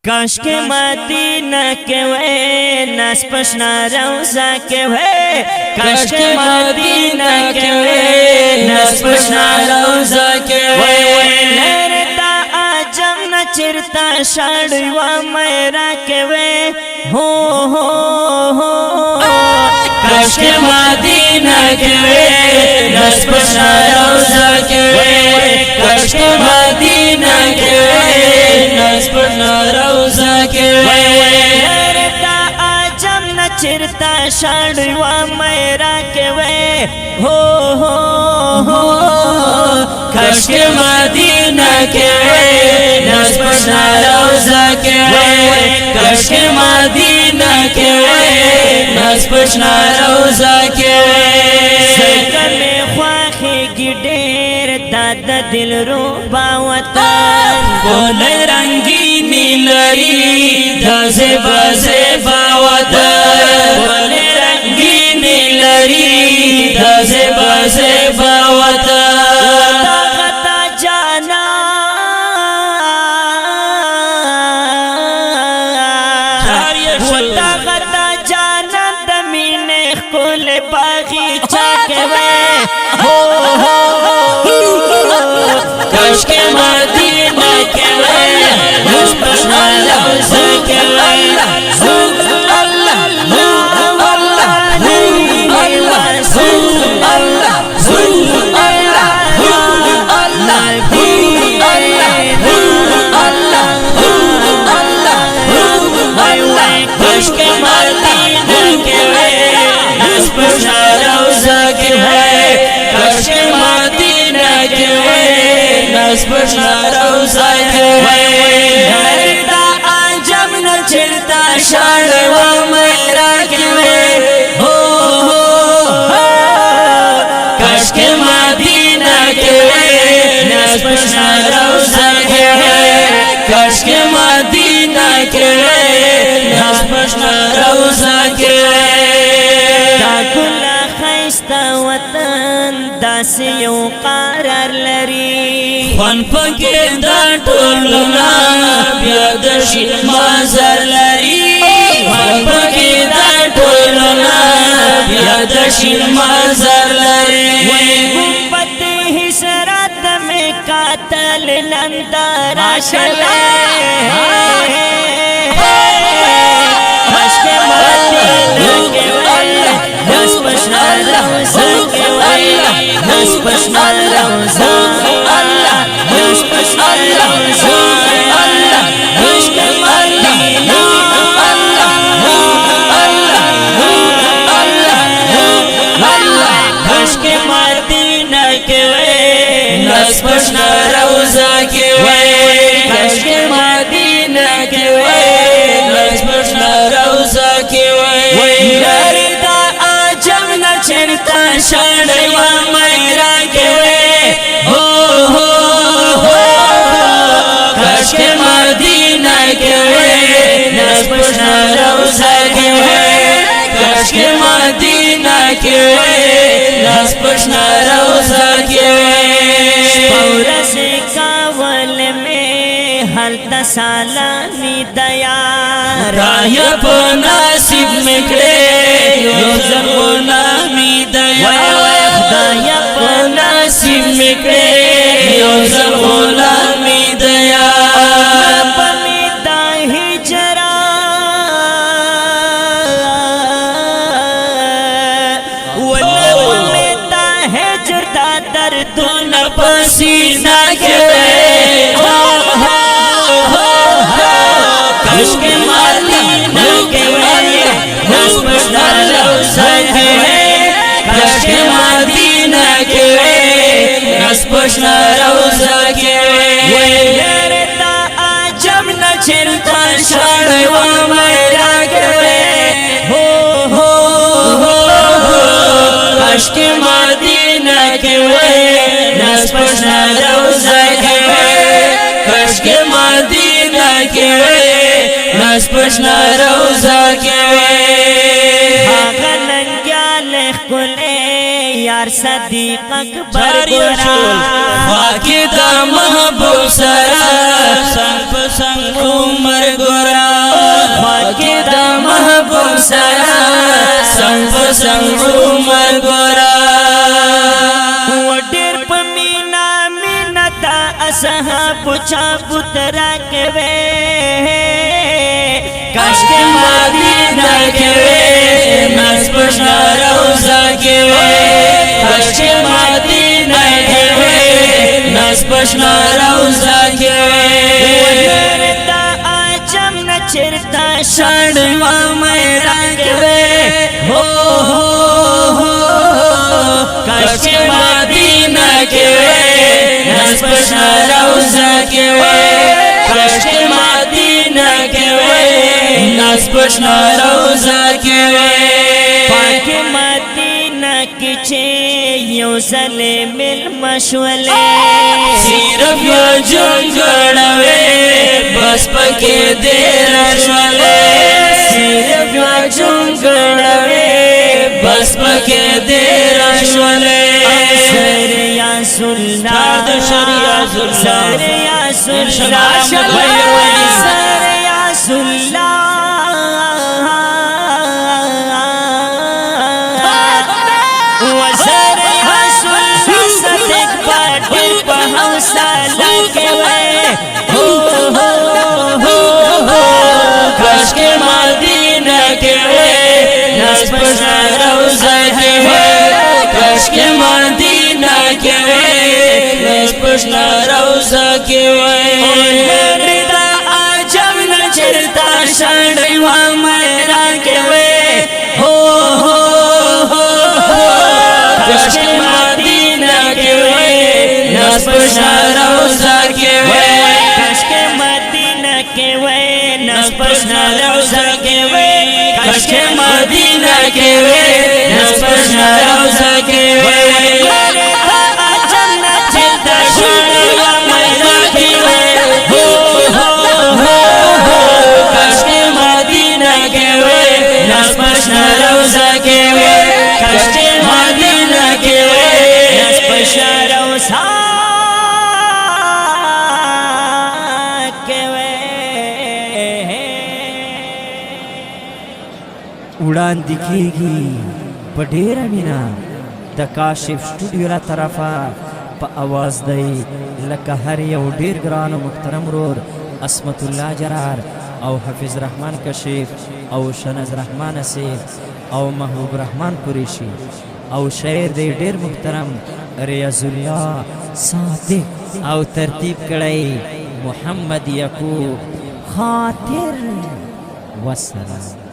काश के मदीना के वे नस पशना रोजा के वे काश के मदीना के वे नस पशना रोजा के वे लरता आजम न चिरता शाड़वा मेरा के वे हो काश के मदीना के वे नस पशना रोजा के वे काश के मदीना के वे नस पशना रोजा के वे लरता आजम न चिरता शाड़वा मेरा के वे हो काश के मदीना के वे नस पशना रोजा के वे काश के मदीना के वे नस पशना रोजा के वे सकल में ख्वाखे की ढेर दादा दिल रूबा वतन बोल रंगीनी लरी दसे बसे बावतन बोल रंगीनी लरी दसे बसे बावतन ताकता जाना ताकता जाना दमीने कुल बगीचा के वे हो काश के मदीना के वे नस पशना रोजा के वे काश के मदीना के वे नस पशना रोजा के वे काश के मदीना के वे नस पशना रोजा के वे लरता आजम न चिरता शाड़वा मेरा के वे हो काश के मदीना के वे नस पशना रोजा के वे काश के मदीना के वे नस पशना रोजा के वे दाकुला खैस्ता वतन दास यौ करार लरी फन पके दा टोलना बियादशी मजर लरी फन पके दा टोलना बियादशी मजर लरी गुंबद हिसरत में कातल लंदरा शले काश के मदीना के वे नस पशना रोजा के वे नस पशना रोजा नस पशना रोजा काश के मदीना काश के मदीना के वे नस पशना रोजा के वे काश के मदीना के वे नस पशना रोजा के वे लरता आजम न चिरता शाड़वा मेरा के वे हो काश के मदीना के वे नस पशना रोजा के वे काश के मदीना के वे नस पशना रोजा के वे पौरस कावल में हल्ता सालामी दया राय को नासिब में करे योजन गुलामी दया दया को नासिब में करे योजन गुलामी दया पसीना के वे काश के मदीना के वे नस पशना रोजा के वे काश के मदीना के वे नस पशना रोजा के वे लरता आजम न चिरता शाड़वा मेरा के वे हो काश के मदीना के वे नस पशना रोजा के वे काश के मदीना के वे नस पशना रोजा के वे नंग्याल खुले यार सदीक अकबर गोरा वाकिदा महबूब सरा संग उमर गोरा سرا سنگ سنگ عمر گورا وډیر پمینا مینتا اصحاب چا بوترا کوي کاش کے مدینہ کے وے ناز پشنا روزہ کے وے کاش کے مدینہ کے وے ناز پشنا روزہ کے وے ورتا اچم نچرتا شڑوا میرا کے وے ہو کاش کے مدینہ کے وے ناز پشنا روزہ کے وے کاش کے مدینہ کے وے ناز پشنا روزہ کے وے پاک مدینہ کی چھے یو زلے مل مشولے صرف یو جنگڑوے بس پکے دیر شولے صرف یو جنگڑوے بس پکے دیر شولے سر یا سلطان سر یا سلطان سر یا سلطان وزر یا سلطان صدق پاٹل پہوسا لگے وے کاش کے مدینہ کے وے ناز پشنا روزہ کے وے کاش کے مدینہ کے وے ناز پشنا روزہ کے وے ردا آجم نچرتا شڑوا میرا کے وے کاش کے مدینہ کے وے ناز پشنا روزہ کے وے کاش کے مدینہ کے وے ناز پشنا روزہ کے وے کاش کے مدینہ کے وے ناز پشنا روزہ کے وے آجم نچرتا شڑوا میرا کے وے کاش کے مدینہ کے وے ناز پشنا روزہ کے وے کاش کے مدینہ کے وے ناز پشنا روزہ کے وے وړاندې کېږي په ډېره مینه د کاشف سټوډیو له طرفه په اواز دی لکه هر یو ډېر ګران او محترم ورور عصمت الله جرار او حفیظ رحمان کشیف او شنز رحمان اسیف او محبوب رحمان قریشی او شاعر دی ډېر محترم ریاض الله صادق او ترتیب کړی محمد یعقوب خاطر والسلام